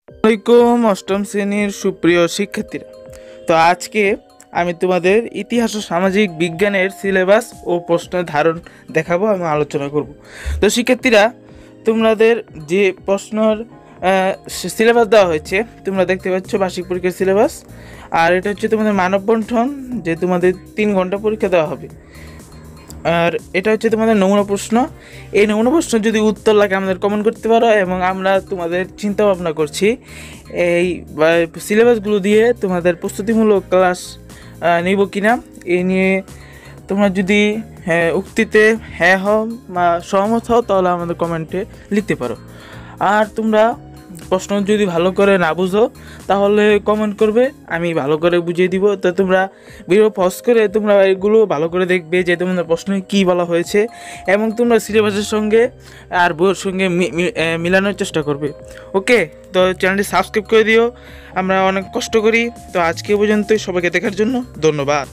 আসসালামাইকুম অষ্টম শ্রেণীর সুপ্রিয় শিক্ষার্থীরা। তো আজকে আমি তোমাদের ইতিহাস ও সামাজিক বিজ্ঞানের সিলেবাস ও প্রশ্নের ধারণ দেখাবো এবং আলোচনা করব। তো শিক্ষার্থীরা, তোমাদের যে প্রশ্নের সিলেবাস দেওয়া হয়েছে তোমরা দেখতে পাচ্ছ, বার্ষিক পরীক্ষার সিলেবাস। আর এটা হচ্ছে তোমাদের মানববন্ধন, যে তোমাদের 3 ঘন্টা পরীক্ষা দেওয়া হবে। আর এটা হচ্ছে তোমাদের নমুনা প্রশ্ন। এই নমুনা প্রশ্ন যদি উত্তর লাগে আমাদের কমেন্ট করতে পারো, এবং আমরা তোমাদের চিন্তা ভাবনা করছি এই সিলেবাসগুলো দিয়ে তোমাদের প্রস্তুতিমূলক ক্লাস নিব কিনা। এই নিয়ে তোমরা যদি উক্তিতে হ্যাঁ হও বা সহমত হও তাহলে আমাদের কমেন্টে লিখতে পারো। আর তোমরা প্রশ্ন যদি ভালো করে না বুঝো তাহলে কমেন্ট করবে, আমি ভালো করে বুঝিয়ে দিব। তো তোমরা ভিডিও পজ করে তোমরা এগুলো ভালো করে দেখবে যে তোমাদের প্রশ্নে কী বলা হয়েছে, এবং তোমরা সিলেবাসের সঙ্গে আর বইয়ের সঙ্গে মিলানোর চেষ্টা করবে। ওকে, তো চ্যানেলটি সাবস্ক্রাইব করে দিও, আমরা অনেক কষ্ট করি। তো আজকে পর্যন্তই, সবাইকে দেখার জন্য ধন্যবাদ।